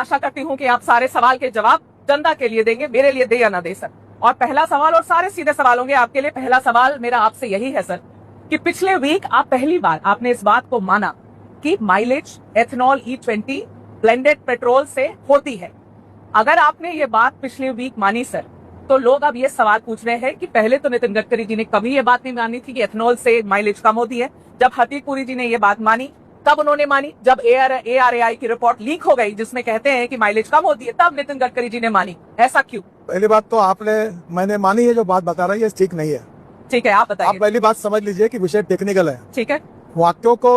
आशा करती हूँ कि आप सारे सवाल के जवाब जनता के लिए देंगे, मेरे लिए दे या ना दे सर। और पहला सवाल, और सारे सीधे सवाल होंगे आपके लिए। पहला सवाल मेरा आपसे यही है सर कि पिछले वीक आप पहली बार आपने इस बात को माना कि mileage ethanol E20 blended petrol से होती है। अगर आपने ये बात पिछले वीक मानी सर, तो लोग अब ये सवाल पूछ रहे हैं कि पहले तो नितिन गडकरी जी ने कभी ये बात नहीं मानी थी कि एथेनॉल से माइलेज कम होती है। जब हरदीप पुरी जी ने ये बात मानी, तब उन्होंने मानी। जब ARAI की रिपोर्ट लीक हो गई जिसमें कहते हैं कि माइलेज कम होती है, तब नितिन गडकरी जी ने मानी। ऐसा क्यों? पहली बात तो मैंने मानी है, जो बात बता रही है ठीक नहीं है। ठीक है, आप बताइए। आप पहली बात समझ लीजिए कि विषय टेक्निकल है। ठीक है, वाक्यों को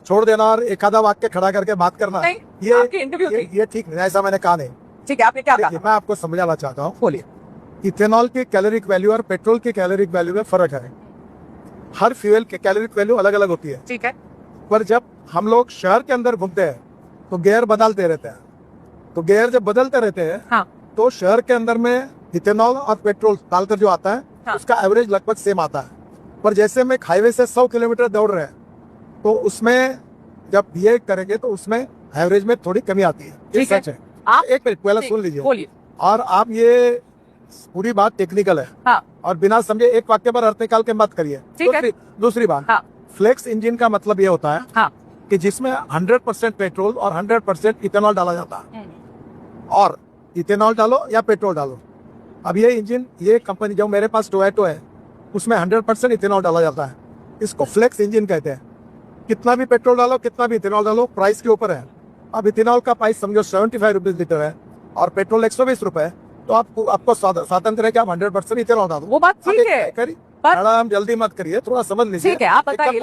छोड़ देना और एक आधा वाक्य खड़ा करके बात करना, नहीं, आपकी इंटरव्यू थी। ये ठीक नहीं, ऐसा मैंने कहा नहीं। ठीक है, आपने क्या कहा? मैं आपको समझाना चाहता हूँ। बोलिए। इथेनॉल की कैलोरिक वैल्यू और पेट्रोल की कैलोरिक वैल्यू में फर्क है। हर फ्यूल की कैलोरिक वैल्यू अलग अलग होती है। ठीक है, पर जब हम लोग शहर के अंदर घूमते हैं तो गियर बदलते रहते हैं। तो गियर जब बदलते रहते हैं, हाँ, तो शहर के अंदर में इथेनॉल और पेट्रोल डालकर जो आता है, हाँ, उसका एवरेज लगभग सेम आता है। पर जैसे हम एक हाईवे से 100 किलोमीटर दौड़ रहे हैं, तो उसमें जब ये करेंगे तो उसमें एवरेज में थोड़ी कमी आती है। ये सच है। आप एक मिनट पहले सुन लीजिए। बोलिए। और आप ये पूरी बात टेक्निकल है, हाँ, और बिना समझे एक वाक्य पर अर्थ निकाल के मत करिए। ठीक है। दूसरी बात, हाँ, फ्लेक्स इंजन का मतलब ये होता है, हाँ, कि जिसमें 100% पेट्रोल और 100% इथेनॉल डाला जाता है। और इथेनॉल डालो या पेट्रोल डालो, अब ये इंजन, ये कंपनी जो मेरे पास टोयोटो है, उसमें 100% इथेनॉल डाला जाता है। इसको फ्लेक्स इंजन कहते हैं। कितना भी पेट्रोल डालो, कितना भी इथेनॉल डालो, प्राइस के ऊपर है। अब इथेनॉल का प्राइस समझो 75 रुपीज लीटर है और पेट्रोल 120 रुपए है, तो आपको स्वातंत्र है कि आप 100% इथेनॉल डालो। वो बात ठीक है, मैडम जल्दी मत करिए, थोड़ा समझ लीजिए। ठीक है, आप बताइए।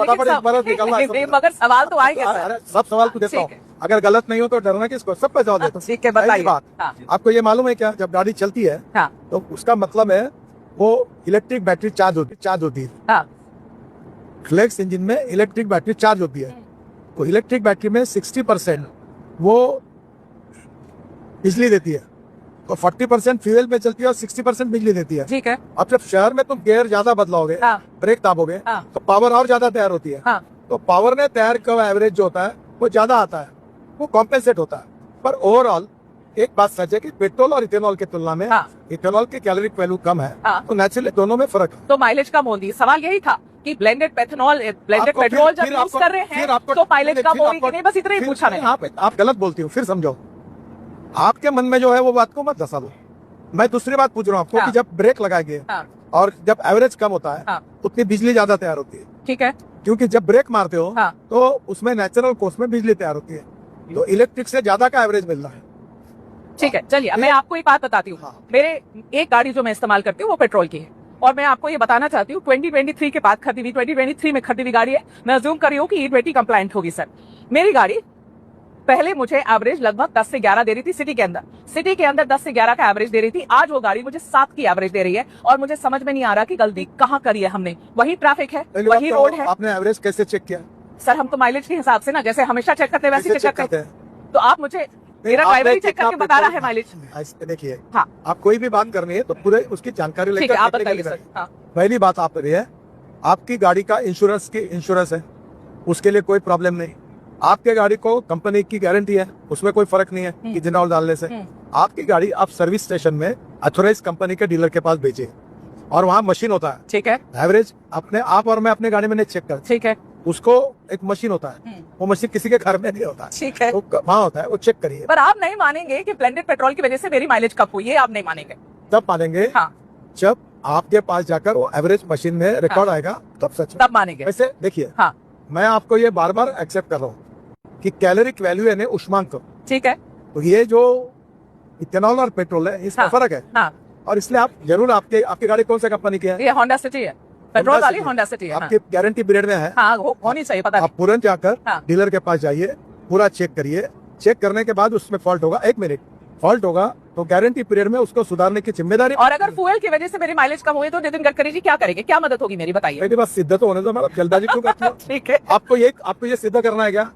मगर सवाल तो आएंगे सर। सब सवाल को देता हूँ, अगर गलत नहीं हो तो डरना किसको, सब पे जवाब देता हूँ। ठीक है, बताइए। बात, आपको ये मालूम है क्या, जब गाड़ी चलती है तो उसका मतलब है वो इलेक्ट्रिक बैटरी चार्ज होती है। फ्लेक्स इंजन में इलेक्ट्रिक बैटरी चार्ज होती है। तो इलेक्ट्रिक बैटरी में 60% वो बिजली देती है, तो 40% फ्यूल में चलती है और 60% बिजली देती है। ठीक है। अब जब शहर में तुम गियर ज्यादा बदलाओगे, ब्रेक दाबोगे, तो पावर और ज्यादा तैयार होती है। तो पावर ने तैयार का एवरेज जो होता है वो ज्यादा आता है, वो कॉम्पेंसेट होता है। पर ओवरऑल एक बात सच है कि पेट्रोल और इथेनॉल की तुलना में इथेनॉल की कैलोरिक वैल्यू कम है, तो नेचुरली दोनों में फर्क है। तो माइलेज कम होगी। सवाल यही था कि ब्लेंडेड पेट्रोल जब यूज कर रहे हैं तो माइलेज कम होगी कि नहीं, बस इतना ही पूछा मैंने। आप गलत बोलती हो, फिर समझो। आपके मन में जो है वो बात को मत धसा दो। मैं दूसरी बात पूछ रहा हूँ आपको कि जब ब्रेक लगाएंगे और जब एवरेज कम होता है, उतनी बिजली ज्यादा तैयार होती है। ठीक है, क्योंकि जब ब्रेक मारते हो तो उसमें नेचुरल कोर्स में बिजली तैयार होती है, तो इलेक्ट्रिक से ज्यादा का एवरेज मिल रहा है। ठीक है, चलिए मैं आपको एक बात बताती हूँ। मेरे एक गाड़ी जो मैं इस्तेमाल करती हूँ वो पेट्रोल की है, और मैं आपको ये बताना चाहती हूँ 2023 के बाद खरीदी हुई, 2023 में खरीदी हुई गाड़ी है। मैं अज्यूम कर रही हूँ कि E20 कंप्लायंट होगी सर। मेरी गाड़ी पहले मुझे एवरेज लगभग 10 से 11 दे रही थी सिटी के अंदर 10 से 11 का एवरेज दे रही थी। आज वो गाड़ी मुझे 7 की एवरेज दे रही है, और मुझे समझ में नहीं आ रहा कि गलती कहाँ करी है हमने। वही ट्रैफिक है, वही रोड है। आपने एवरेज कैसे चेक किया? सर हम तो माइलेज के हिसाब से ना, जैसे हमेशा चेक करते हैं वैसे चेक करते हैं। तो आप मुझे, मेरा ड्राइवर ही चेक करके बता रहा है माइलेज। देखिए, आप कोई भी बात करनी है तो पूरे उसकी जानकारी लेकर आप बताइए सर। पहली बात आप रही है, आपकी गाड़ी का इंश्योरेंस है, उसके लिए कोई प्रॉब्लम नहीं। आपके गाड़ी को कंपनी की गारंटी है, उसमें कोई फर्क नहीं है इथेनॉल डालने से। आपकी गाड़ी आप सर्विस स्टेशन में अथोराइज कंपनी के डीलर के पास भेजिए, और वहाँ मशीन होता है। ठीक है, एवरेज अपने आप और मैं अपने गाड़ी में नहीं चेक करता। ठीक है, उसको एक मशीन होता है, वो मशीन किसी के घर में नहीं होता। ठीक है, वहाँ होता है, वो चेक करिए। पर आप नहीं मानेंगे कि ब्लेंडेड पेट्रोल की वजह से मेरी माइलेज कम हुई है, आप नहीं मानेंगे। तब मानेंगे जब आपके पास जाकर वो एवरेज मशीन में रिकॉर्ड आएगा, तब सच, तब मानेंगे। वैसे देखिए, मैं आपको ये बार बार एक्सेप्ट कर रहा हूँ कि कैलोरिक वैल्यू यानी उष्मांक। ठीक है, तो ये जो इथेनॉल और पेट्रोल है, इसका फर्क है। और इसलिए आप जरूर, आपकी गाड़ी कौन सा कंपनी की है? ये होंडा सिटी है, पेट्रोल वाली होंडा सिटी है। आपकी गारंटी पीरियड में है, होनी चाहिए, पता। आप तुरंत जाकर डीलर के पास जाइए, पूरा चेक करिए। चेक करने के बाद उसमें फॉल्ट होगा, 1 मिनट फॉल्ट होगा तो गारंटी पीरियड में उसको सुधारने की जिम्मेदारी। और अगर फ्यूल की वजह से मेरी माइलेज कम हुई तो नितिन गडकरी जी क्या करेंगे, क्या मदद होगी मेरी, बताइए। मेरी बात सिद्ध तो होने दो, मतलब जल्दबाजी क्यों करते हो? ठीक है, आपको ये सिद्ध करना है क्या